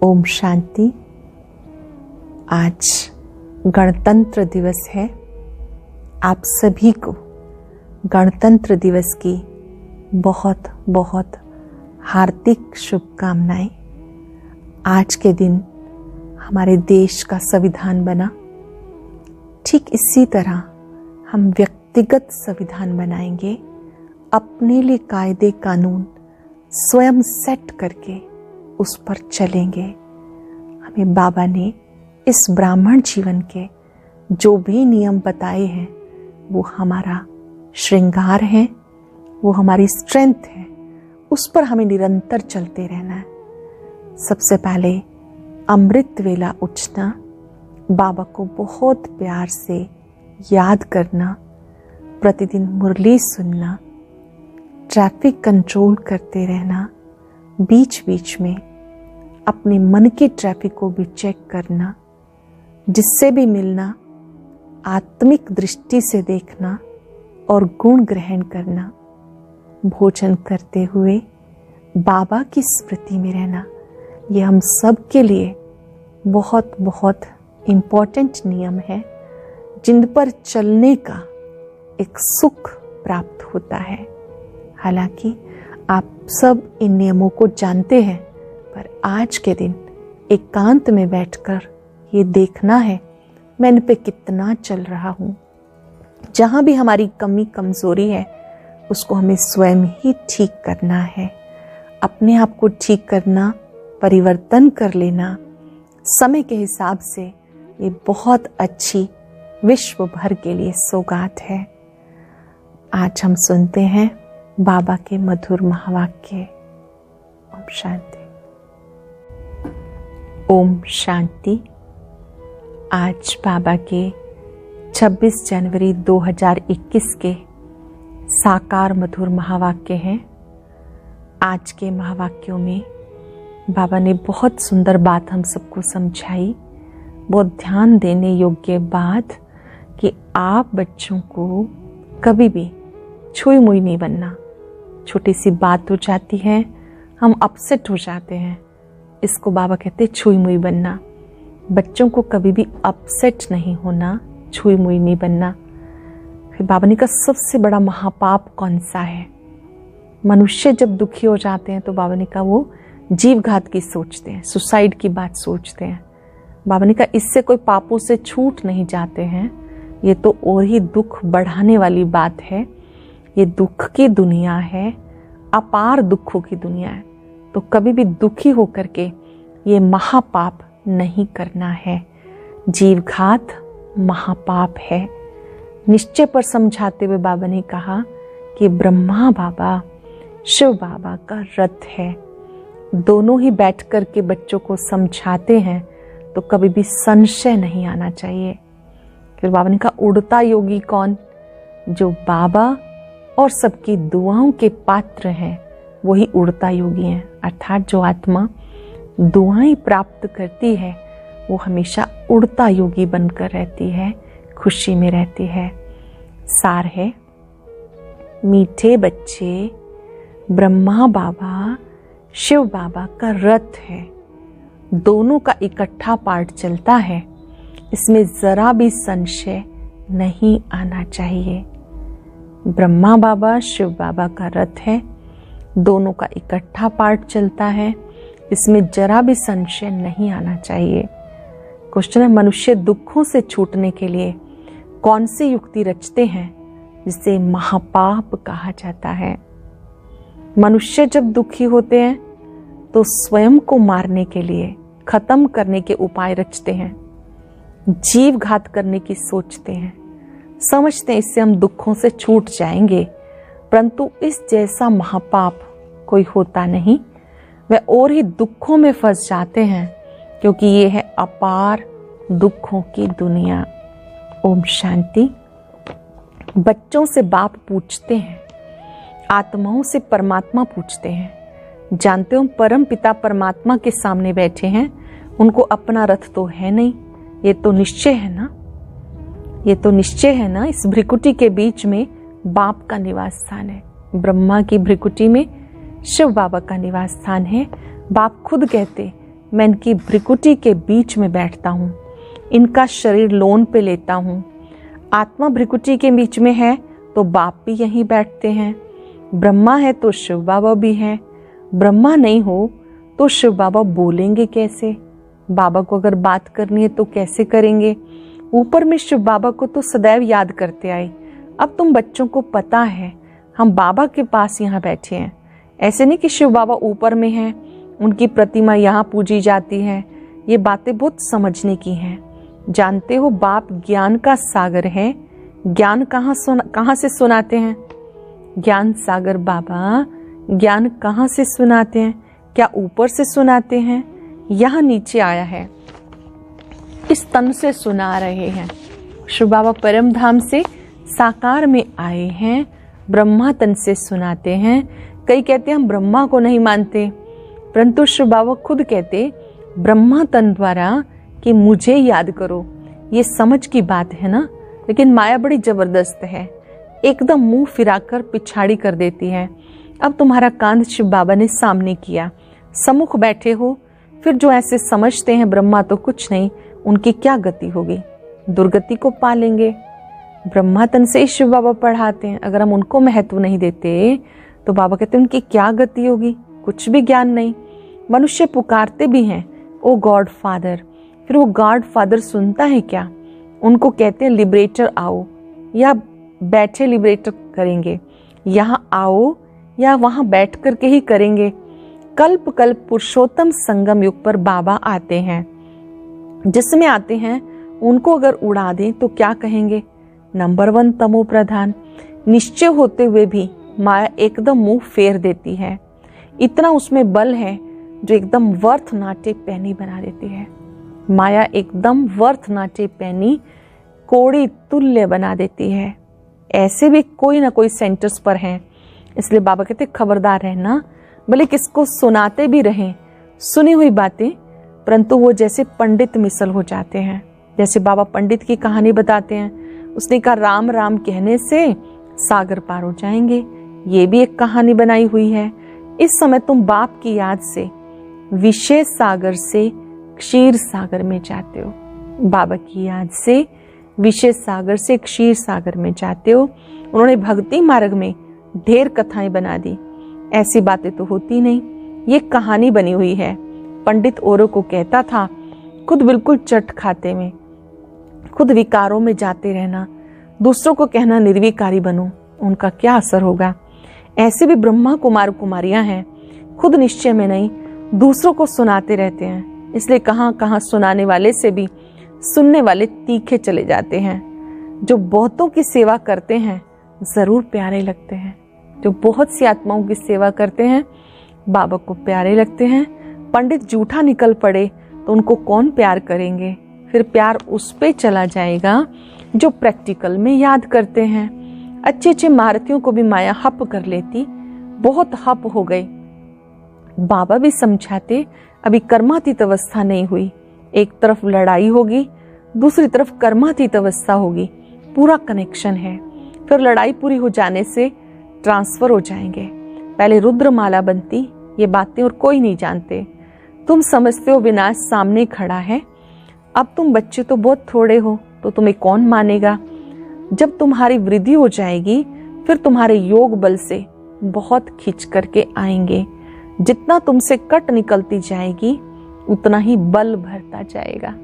ओम शांति। आज गणतंत्र दिवस है। आप सभी को गणतंत्र दिवस की बहुत बहुत हार्दिक शुभकामनाएं। आज के दिन हमारे देश का संविधान बना। ठीक इसी तरह हम व्यक्तिगत संविधान बनाएंगे, अपने लिए कायदे कानून स्वयं सेट करके उस पर चलेंगे। हमें बाबा ने इस ब्राह्मण जीवन के जो भी नियम बताए हैं वो हमारा श्रृंगार है, वो हमारी स्ट्रेंथ है। उस पर हमें निरंतर चलते रहना है। सबसे पहले अमृत वेला उठना, बाबा को बहुत प्यार से याद करना, प्रतिदिन मुरली सुनना, ट्रैफिक कंट्रोल करते रहना, बीच बीच में अपने मन की ट्रैफिक को भी चेक करना, जिससे भी मिलना आत्मिक दृष्टि से देखना और गुण ग्रहण करना। भोजन करते हुए बाबा की स्मृति में रहना। ये हम सब के लिए बहुत बहुत इम्पोर्टेंट नियम है, जिन पर चलने का एक सुख प्राप्त होता है। हालांकि आप सब इन नियमों को जानते हैं, पर आज के दिन एकांत में बैठकर ये देखना है मैं इन पे कितना चल रहा हूँ। जहाँ भी हमारी कमी कमजोरी है उसको हमें स्वयं ही ठीक करना है। अपने आप को ठीक करना, परिवर्तन कर लेना समय के हिसाब से ये बहुत अच्छी विश्व भर के लिए सौगात है। आज हम सुनते हैं बाबा के मधुर महावाक्य। ओम शांति। ओम शांति। आज बाबा के 26 जनवरी 2021 के साकार मधुर महावाक्य हैं। आज के महावाक्यों में बाबा ने बहुत सुंदर बात हम सबको समझाई, बहुत ध्यान देने योग्य बात, कि आप बच्चों को कभी भी छुई मुई नहीं बनना। छोटी सी बात हो जाती है, हम अपसेट हो जाते हैं, इसको बाबा कहते हैं छुई मुई बनना। बच्चों को कभी भी अपसेट नहीं होना, छुई मुई नहीं बनना। फिर बाबा ने कहा सबसे बड़ा महापाप कौन सा है? मनुष्य जब दुखी हो जाते हैं तो बाबा ने कहा वो जीव घात की सोचते हैं, सुसाइड की बात सोचते हैं। बाबा ने कहा इससे कोई पापों से छूट नहीं जाते हैं, ये तो और ही दुख बढ़ाने वाली बात है। ये दुख की दुनिया है, अपार दुखों की दुनिया है। तो कभी भी दुखी होकर के ये महापाप नहीं करना है। जीवघात महापाप है। निश्चय पर समझाते हुए बाबा ने कहा कि ब्रह्मा बाबा शिव बाबा का रथ है। दोनों ही बैठ कर के बच्चों को समझाते हैं तो कभी भी संशय नहीं आना चाहिए। फिर बाबा ने कहा उड़ता योगी कौन? जो बाबा और सबकी दुआओं के पात्र हैं वही उड़ता योगी हैं। अर्थात जो आत्मा दुआएं प्राप्त करती है वो हमेशा उड़ता योगी बनकर रहती है, खुशी में रहती है। सार है, मीठे बच्चे ब्रह्मा बाबा शिव बाबा का रथ है। दोनों का इकट्ठा पार्ट चलता है, इसमें जरा भी संशय नहीं आना चाहिए। ब्रह्मा बाबा शिव बाबा का रथ है, दोनों का इकट्ठा पार्ट चलता है, इसमें जरा भी संशय नहीं आना चाहिए। क्वेश्चन है, मनुष्य दुखों से छूटने के लिए कौन सी युक्ति रचते हैं जिसे महापाप कहा जाता है? मनुष्य जब दुखी होते हैं तो स्वयं को मारने के लिए, खत्म करने के उपाय रचते हैं, जीव घात करने की सोचते हैं। समझते हैं इससे हम दुखों से छूट जाएंगे, परंतु इस जैसा महापाप कोई होता नहीं। वे और ही दुखों में फंस जाते हैं, क्योंकि ये है अपार दुखों की दुनिया। ओम शांति। बच्चों से बाप पूछते हैं, आत्माओं से परमात्मा पूछते हैं। जानते हो परम पिता परमात्मा के सामने बैठे हैं, उनको अपना रथ तो है नहीं। ये तो निश्चय है ना, ये तो निश्चय है ना। इस भ्रिकुटी के बीच में बाप का निवास स्थान है। ब्रह्मा की भ्रिकुटी में शिव बाबा का निवास स्थान है। बाप खुद कहते मैं इनकी भ्रिकुटी के बीच में बैठता हूँ, इनका शरीर लोन पे लेता हूँ। आत्मा भ्रिकुटी के बीच में है तो बाप भी यहीं बैठते हैं। ब्रह्मा है तो शिव बाबा भी हैं। ब्रह्मा नहीं हो तो शिव बाबा बोलेंगे कैसे? बाबा को अगर बात करनी है तो कैसे करेंगे? ऊपर में शिव बाबा को तो सदैव याद करते आए। अब तुम बच्चों को पता है हम बाबा के पास यहाँ बैठे हैं। ऐसे नहीं कि शिव बाबा ऊपर में हैं, उनकी प्रतिमा यहाँ पूजी जाती है। ये बातें बहुत समझने की हैं। जानते हो बाप ज्ञान का सागर है। ज्ञान कहाँ से सुनाते हैं? ज्ञान सागर बाबा ज्ञान कहाँ से सुनाते हैं? क्या ऊपर से सुनाते हैं? यहाँ नीचे आया है, इस तन से सुना रहे हैं। शिव बाबा परम धाम से साकार में आए हैं, ब्रह्मा तन से सुनाते हैं। कई कहते हैं हम ब्रह्मा को नहीं मानते, परंतु शिव बाबा खुद कहते ब्रह्मा तन द्वारा कि मुझे याद करो। ये समझ की बात है ना। लेकिन माया बड़ी जबरदस्त है, एकदम मुंह फिराकर पिछाड़ी कर देती है। अब तुम्हारा कांध शिव बाबा ने सामने किया, सम्मुख बैठे हो, फिर जो ऐसे समझते हैं ब्रह्मा तो कुछ नहीं, उनकी क्या गति होगी? दुर्गति को पालेंगे। ब्रह्मा तन से ही शिव बाबा पढ़ाते हैं। अगर हम उनको महत्व नहीं देते तो बाबा कहते हैं उनकी क्या गति होगी? कुछ भी ज्ञान नहीं। मनुष्य पुकारते भी हैं ओ गॉड फादर, फिर वो गॉड फादर सुनता है क्या? उनको कहते हैं लिबरेटर आओ, या बैठे लिबरेटर करेंगे, यहाँ आओ या वहां बैठ करके ही करेंगे। कल्प कल्प पुरुषोत्तम संगम युग पर बाबा आते हैं। जिसमें आते हैं उनको अगर उड़ा दें तो क्या कहेंगे? नंबर 1 तमो प्रधान। निश्चय होते हुए भी माया एकदम मुंह फेर देती है। इतना उसमें बल है जो एकदम वर्थ नाटे पैनी बना देती है। माया एकदम वर्थ नाटे पैनी कोड़ी तुल्य बना देती है। ऐसे भी कोई ना कोई सेंटर्स पर हैं। इसलिए बाबा कहते खबरदार रहना, भले किसको सुनाते भी रहें सुनी हुई बातें, परंतु वो जैसे पंडित मिसल हो जाते हैं। जैसे बाबा पंडित की कहानी बताते हैं, उसने कहा राम राम कहने से सागर पार हो जाएंगे। ये भी एक कहानी बनाई हुई है। इस समय तुम बाप की याद से विषय सागर से क्षीर सागर में जाते हो। बाबा की याद से विषय सागर से क्षीर सागर में जाते हो। उन्होंने भक्ति मार्ग में ढेर कथाएं बना दी। ऐसी बातें तो होती नहीं, ये कहानी बनी हुई है। पंडित औरों को कहता था, खुद बिल्कुल चट खाते में, खुद विकारों में जाते रहना, दूसरों को कहना निर्विकारी बनो, उनका क्या असर होगा। ऐसे भी ब्रह्मा कुमार कुमारियां हैं, खुद निश्चय में नहीं, दूसरों को सुनाते रहते हैं। इसलिए कहाँ कहाँ सुनाने वाले से भी सुनने वाले तीखे चले जाते हैं। जो बहुतों की सेवा करते हैं जरूर प्यारे लगते हैं। जो बहुत सी आत्माओं की सेवा करते हैं बाबा को प्यारे लगते हैं। पंडित जूठा निकल पड़े तो उनको कौन प्यार करेंगे? फिर प्यार उस पे चला जाएगा जो प्रैक्टिकल में याद करते हैं। अच्छे अच्छे महारथियों को भी माया हप कर लेती, बहुत हप हो गई। बाबा भी समझाते अभी कर्मातीत अवस्था नहीं हुई। एक तरफ लड़ाई होगी, दूसरी तरफ कर्मातीत अवस्था होगी, पूरा कनेक्शन है। फिर लड़ाई पूरी हो जाने से ट्रांसफर हो जाएंगे। पहले रुद्रमाला बनती, ये बातें और कोई नहीं जानते। तुम समझते हो विनाश सामने खड़ा है। अब तुम बच्चे तो बहुत थोड़े हो, तो तुम्हें कौन मानेगा? जब तुम्हारी वृद्धि हो जाएगी फिर तुम्हारे योग बल से बहुत खींच करके आएंगे। जितना तुमसे कट निकलती जाएगी उतना ही बल भरता जाएगा।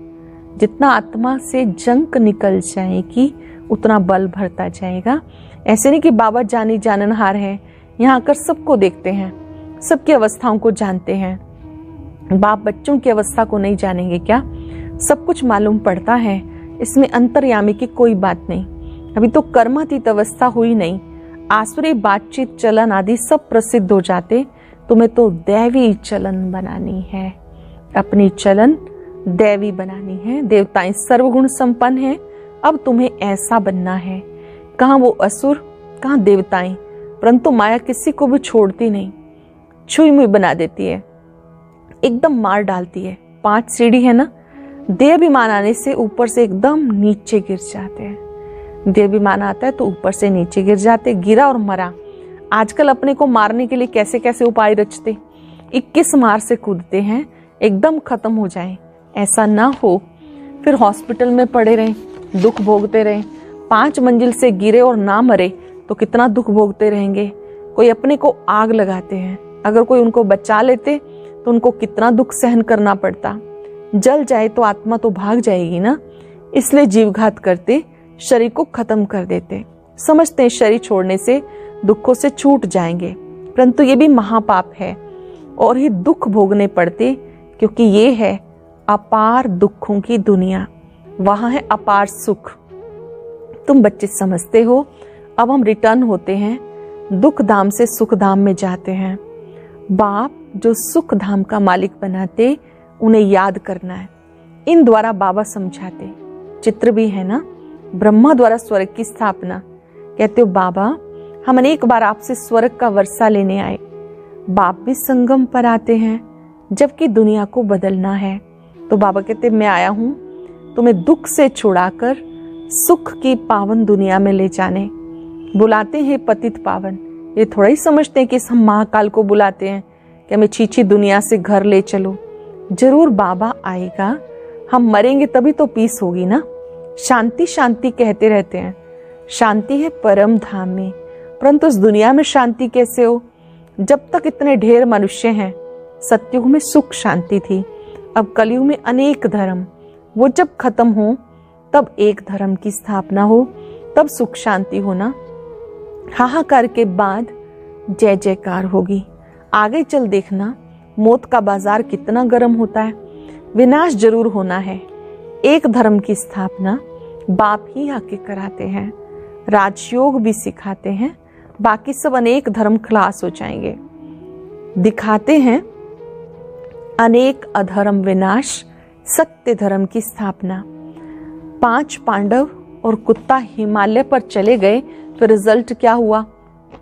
जितना आत्मा से जंक निकल जाएगी उतना बल भरता जाएगा। ऐसे नहीं कि बाबा जानी जाननहार है, यहाँ आकर सबको देखते हैं, सबकी अवस्थाओं को जानते हैं। बाप बच्चों की अवस्था को नहीं जानेंगे क्या? सब कुछ मालूम पड़ता है। इसमें अंतर्यामी की कोई बात नहीं। अभी तो कर्मातीत अवस्था हुई नहीं। आसुरी बातचीत चलन आदि सब प्रसिद्ध हो जाते। तुम्हें तो दैवी चलन बनानी है, अपनी चलन दैवी बनानी है। देवताएं सर्वगुण संपन्न हैं, अब तुम्हें ऐसा बनना है। कहाँ वो असुर, कहाँ देवताएं, परंतु माया किसी को भी छोड़ती नहीं, छुई मुई बना देती है, एकदम मार डालती है। 5 सीढ़ी है ना, देहाभिमान आने से ऊपर से एकदम नीचे गिर जाते हैं। देहाभिमान आता है तो ऊपर से नीचे गिर जाते, गिरा और मरा। आजकल अपने को मारने के लिए कैसे कैसे उपाय रचते, 21 मार से कूदते हैं, एकदम खत्म हो जाए, ऐसा ना हो। फिर हॉस्पिटल में पड़े रहें, दुख भोगते रहें। 5 मंजिल से गिरे और ना मरे तो कितना दुख भोगते रहेंगे। कोई अपने को आग लगाते हैं, अगर कोई उनको बचा लेते तो उनको कितना दुख सहन करना पड़ता। जल जाए तो आत्मा तो भाग जाएगी ना, इसलिए जीवघात करते, शरीर को खत्म कर देते। समझते हैं शरीर छोड़ने से दुखों से छूट जाएंगे, परंतु ये भी महापाप है और ही दुख भोगने पड़ते, क्योंकि ये है अपार दुखों की दुनिया, वहां है अपार सुख। तुम बच्चे समझते हो। अब हम रिटर्न होते हैं, दुख धाम से सुख धाम में जाते हैं। बाप जो सुख धाम का मालिक बनाते, उन्हें याद करना है। इन द्वारा बाबा समझाते, चित्र भी है ना, ब्रह्मा द्वारा स्वर्ग की स्थापना। कहते हो बाबा हम अनेक बार आपसे स्वर्ग का वर्षा लेने आए। बाप भी संगम पर आते हैं, जबकि दुनिया को बदलना है। तो बाबा कहते मैं आया हूं तुम्हें दुख से छुड़ाकर सुख की पावन दुनिया में ले जाने। बुलाते हैं पतित पावन। ये थोड़ा ही समझते हैं कि हम महाकाल को बुलाते हैं कि हमें छीछी दुनिया से घर ले चलो। जरूर बाबा आएगा, हम मरेंगे तभी तो पीस होगी ना। शांति शांति कहते रहते हैं, शांति है परम धाम में, परंतु उस दुनिया में शांति कैसे हो जब तक इतने ढेर मनुष्य हैं। सतयुग में सुख शांति थी, अब कलयुग में अनेक धर्म। वो जब खत्म हो तब एक धर्म की स्थापना हो, तब सुख शांति होना। हाहाकार के बाद जय जयकार होगी। आगे चल देखना मौत का बाजार कितना गर्म होता है। विनाश जरूर होना है, एक धर्म की स्थापना बाप ही आके कराते हैं। राजयोग भी सिखाते हैं, बाकी सब अनेक धर्म खलास हो जाएंगे। दिखाते हैं अनेक अधर्म विनाश, सत्य धर्म की स्थापना। 5 पांडव और कुत्ता हिमालय पर चले गए, तो रिजल्ट क्या हुआ?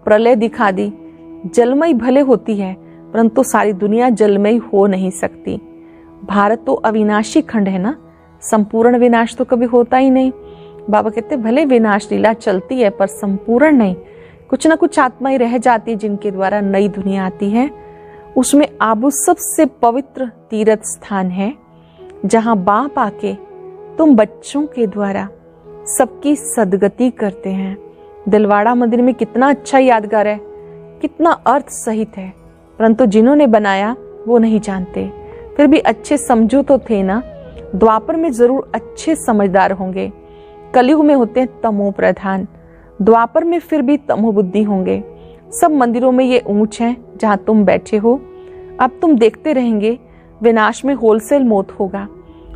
प्रलय दिखा दी। जलमयी भले होती है, परंतु सारी दुनिया जलमयी हो नहीं सकती। भारत तो अविनाशी खंड है ना, संपूर्ण विनाश तो कभी होता ही नहीं। बाबा कहते भले विनाश लीला चलती है पर संपूर्ण नहीं, कुछ ना कुछ आत्माएं रह जाती है जिनके द्वारा नई दुनिया आती है। उसमें आबू सबसे पवित्र तीर्थ स्थान है, जहां बाप आके तुम बच्चों के द्वारा सबकी सदगति करते हैं। दिलवाड़ा मंदिर में कितना अच्छा यादगार है, कितना अर्थ सहित है, परंतु जिन्होंने बनाया वो नहीं जानते। फिर भी अच्छे समझो तो थे ना। द्वापर में जरूर अच्छे समझदार होंगे, कलयुग में होते हैं तमो प्रधान, द्वापर में फिर भी तमो बुद्धि होंगे। सब मंदिरों में ये ऊंच है जहां तुम बैठे हो। अब तुम देखते रहेंगे विनाश में होलसेल मौत होगा,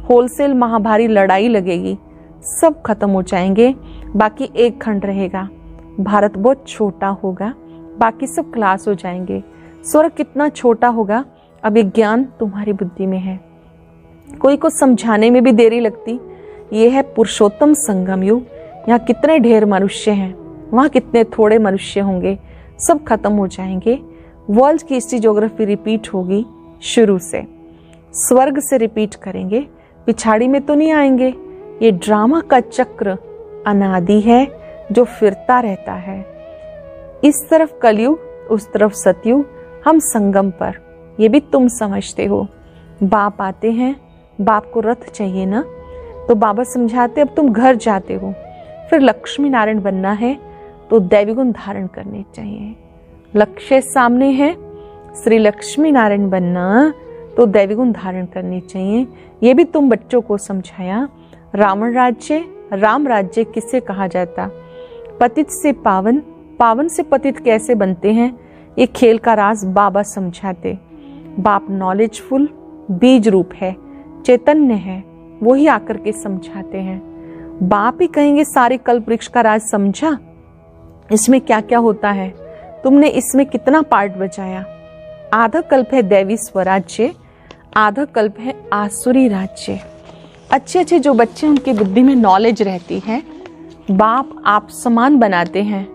होलसेल महाभारी लड़ाई लगेगी, सब खत्म हो जाएंगे, बाकी एक खंड रहेगा। भारत बहुत छोटा होगा, बाकी सब क्लास हो जाएंगे। स्वर्ग कितना छोटा होगा, अब ये ज्ञान तुम्हारी बुद्धि में है। कोई को समझाने में भी देरी लगती। ये है पुरुषोत्तम संगम युग। यहाँ कितने ढेर मनुष्य हैं, वहाँ कितने थोड़े मनुष्य होंगे, सब खत्म हो जाएंगे। वर्ल्ड की हिस्ट्री ज्योग्राफी रिपीट होगी शुरू से, स्वर्ग से रिपीट करेंगे, पिछाड़ी में तो नहीं आएंगे। ये ड्रामा का चक्र अनादि है जो फिरता रहता है। इस तरफ कलयुग, उस तरफ सतयुग, हम संगम पर। ये भी तुम समझते हो। बाप आते हैं, बाप को रथ चाहिए ना, तो बाबा समझाते अब तुम घर जाते हो, फिर लक्ष्मी नारायण बनना है तो दैवी गुण धारण करने चाहिए। लक्ष्य सामने है, श्री लक्ष्मी नारायण बनना तो दैवी गुण धारण करने चाहिए। ये भी तुम बच्चों को समझाया। रावण राज्य, राम राज्य किसे कहा जाता? पतित से पावन, पावन से पतित कैसे बनते हैं, ये खेल का राज बाबा समझाते। बाप नॉलेजफुल बीज रूप है, चैतन्य है, वो ही आकर के समझाते हैं। बाप ही कहेंगे सारे कल्प वृक्ष का राज समझा, इसमें क्या क्या होता है, तुमने इसमें कितना पार्ट बचाया। आधा कल्प है दैवी स्वराज्य, आधा कल्प है आसुरी राज्य। अच्छे अच्छे जो बच्चे उनकी बुद्धि में नॉलेज रहती है, बाप आप समान बनाते हैं।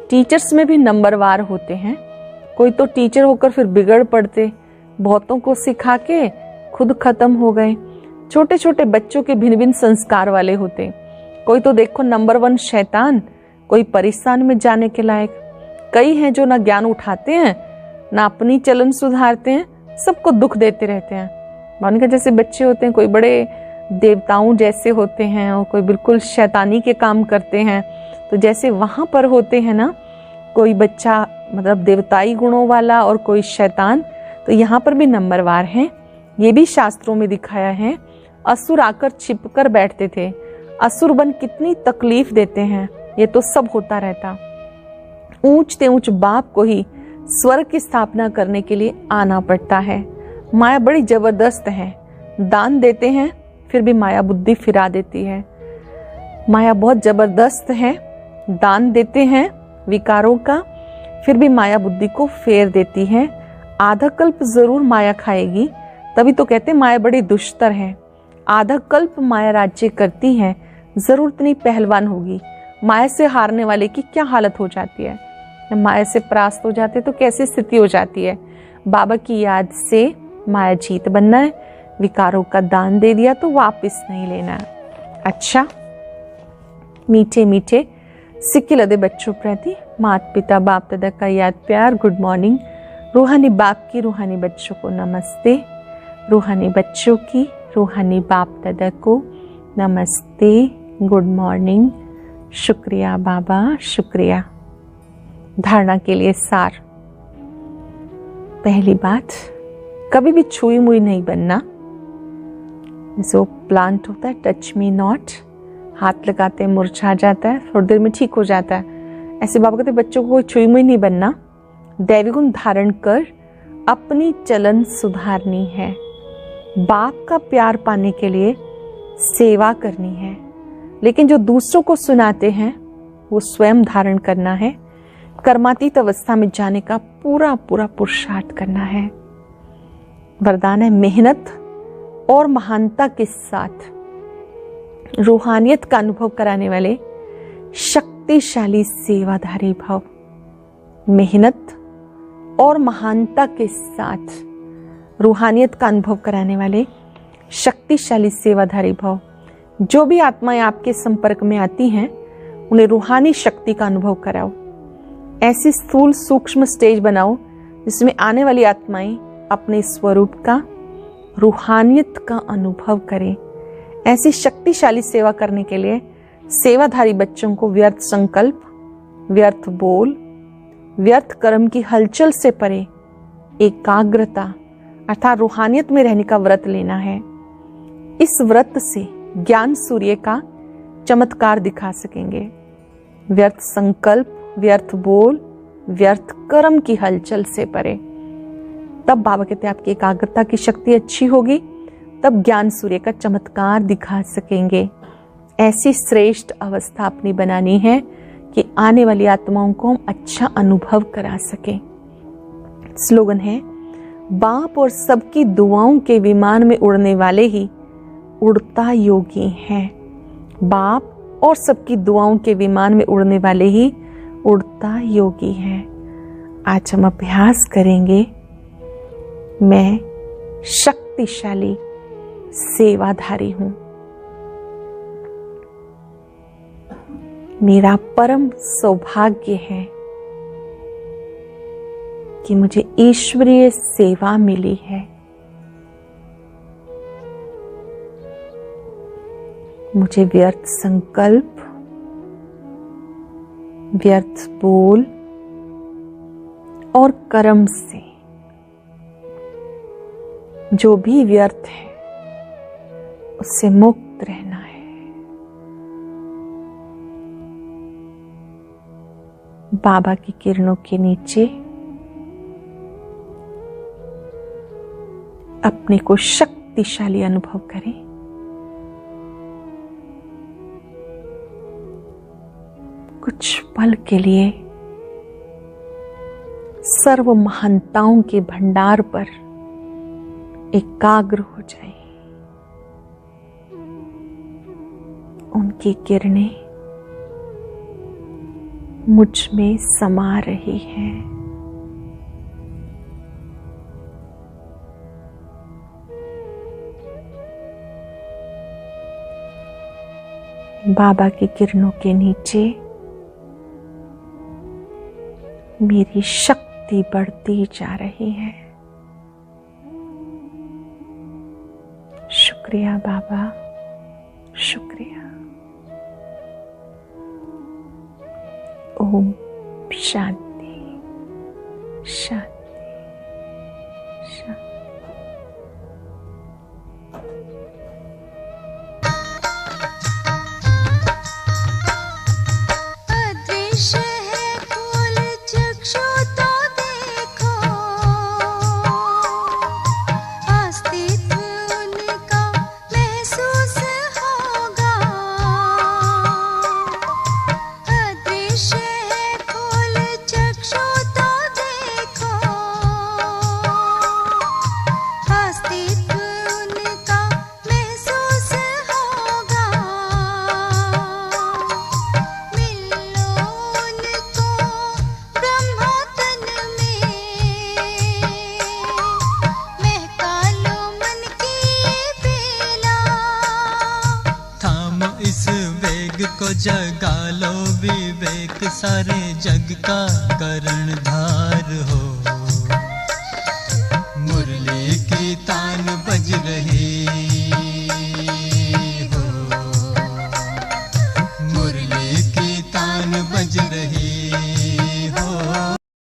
टीचर्स में भी नंबरवार होते हैं। कोई तो टीचर होकर फिर बिगड़ पड़ते, बहुतों को सिखा के खुद खत्म हो गए। छोटे छोटे बच्चों के भिन्न भिन्न संस्कार वाले होते। कोई तो देखो नंबर 1 शैतान, कोई परिस्थान में जाने के लायक। कई हैं जो ना ज्ञान उठाते हैं, ना अपनी चलन सुधारते हैं, सबको दुख देते रहते हैं। मानो कि जैसे बच्चे होते हैं, कोई बड़े देवताओं जैसे होते हैं और कोई बिल्कुल शैतानी के काम करते हैं, तो जैसे वहां पर होते हैं ना, कोई बच्चा मतलब देवताई गुणों वाला और कोई शैतान, तो यहाँ पर भी नंबरवार हैं। ये भी शास्त्रों में दिखाया है। असुर आकर छिपकर बैठते थे। असुर बन कितनी तकलीफ देते हैं, ये तो सब होता रहता। ऊंचते ऊंच बाप को ही स्वर्ग की स्थापना करने के लिए आना पड़ता है। माया बड़ी जबरदस्त है। दान देते हैं फिर भी माया बुद्धि फिरा देती है। माया बहुत जबरदस्त है। दान देते हैं विकारों का, फिर भी माया बुद्धि को फेर देती है। आधा कल्प जरूर माया खाएगी, तभी तो कहते माया बड़ी दुष्टर है। आधा कल्प माया राज्य करती है, जरूर इतनी पहलवान होगी। माया से हारने वाले की क्या हालत हो जाती है, माया से परास्त हो जाते तो कैसी स्थिति हो जाती है। बाबा की याद से माया जीत बनना है। विकारों का दान दे दिया तो वापस नहीं लेना है। अच्छा, मीठे मीठे सिक्के लदे बच्चों प्रति माता पिता बाप दादा का याद प्यार गुड मॉर्निंग। रूहानी बाप की रूहानी बच्चों को नमस्ते। रूहानी बच्चों की रूहानी बाप दादा को नमस्ते, गुड मॉर्निंग। शुक्रिया बाबा, शुक्रिया। धारणा के लिए सार। पहली बात, कभी भी छुई मुई नहीं बनना। जो प्लांट होता है टच मी नॉट, हाथ लगाते हैं मुरझा जाता है, थोड़ी देर में ठीक हो जाता है। ऐसे बाबा कहते बच्चों को कोई छुई मुई नहीं बनना। दैवी गुण धारण कर अपनी चलन सुधारनी है। बाप का प्यार पाने के लिए सेवा करनी है, लेकिन जो दूसरों को सुनाते हैं वो स्वयं धारण करना है। कर्मातीत अवस्था में जाने का पूरा पूरा पुरुषार्थ करना है। वरदान है मेहनत और महानता के साथ रूहानियत का अनुभव कराने वाले शक्तिशाली सेवाधारी भाव। मेहनत और महानता के साथ रूहानियत का अनुभव कराने वाले शक्तिशाली सेवाधारी भाव। जो भी आत्माएं आपके संपर्क में आती हैं उन्हें रूहानी शक्ति का अनुभव कराओ। ऐसी स्थूल सूक्ष्म स्टेज बनाओ जिसमें आने वाली आत्माएं अपने स्वरूप का, रूहानियत का अनुभव करें। ऐसी शक्तिशाली सेवा करने के लिए सेवाधारी बच्चों को व्यर्थ संकल्प, व्यर्थ बोल, व्यर्थ कर्म की हलचल से परे एकाग्रता अर्थात रूहानियत में रहने का व्रत लेना है। इस व्रत से ज्ञान सूर्य का चमत्कार दिखा सकेंगे। व्यर्थ संकल्प, व्यर्थ बोल, व्यर्थ कर्म की हलचल से परे। तब बाबा कहते हैं आपकी एकाग्रता की शक्ति अच्छी होगी, तब ज्ञान सूर्य का चमत्कार दिखा सकेंगे। ऐसी श्रेष्ठ अवस्था अपनी बनानी है कि आने वाली आत्माओं को हम अच्छा अनुभव करा सकें। स्लोगन है, बाप और सबकी दुआओं के विमान में उड़ने वाले ही उड़ता योगी हैं। बाप और सबकी दुआओं के विमान में उड़ने वाले ही उड़ता योगी हैं। आज हम अभ्यास करेंगे, मैं शक्तिशाली सेवाधारी हूं। मेरा परम सौभाग्य है कि मुझे ईश्वरीय सेवा मिली है। मुझे व्यर्थ संकल्प, व्यर्थ बोल और कर्म से जो भी व्यर्थ है उससे मुक्त रहना है। बाबा की किरणों के नीचे अपने को शक्तिशाली अनुभव करें। कुछ पल के लिए सर्व महानताओं के भंडार पर एकाग्र हो जाए। उनकी किरणें मुझ में समा रही हैं। बाबा की किरणों के नीचे मेरी शक्ति बढ़ती जा रही है। शुक्रिया बाबा, शुक्रिया। ओम शांति शांति शांति। अदृश्य है खोल चक्षु तो देखो, अस्तित्व उनका महसूस होगा। अदृश्य है खोल चक्षु तो देखो, अस्तित्व उनका महसूस होगा। मिलो उनको ब्रह्मा तन में, महका लो मन की ये बेला। थामो इस वेग को, जगा लो विवेक, सारे जग का कर्णधार हो।